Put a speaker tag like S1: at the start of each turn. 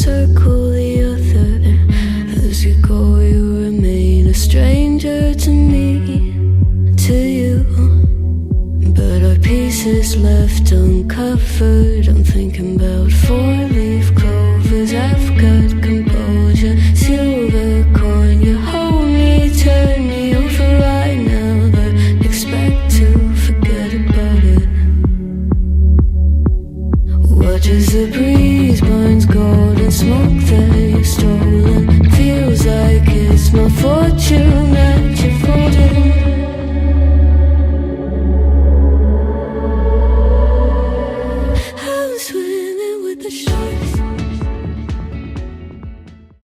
S1: circle the other. As you go, you remain a stranger to me, to you. But our pieces left uncovered.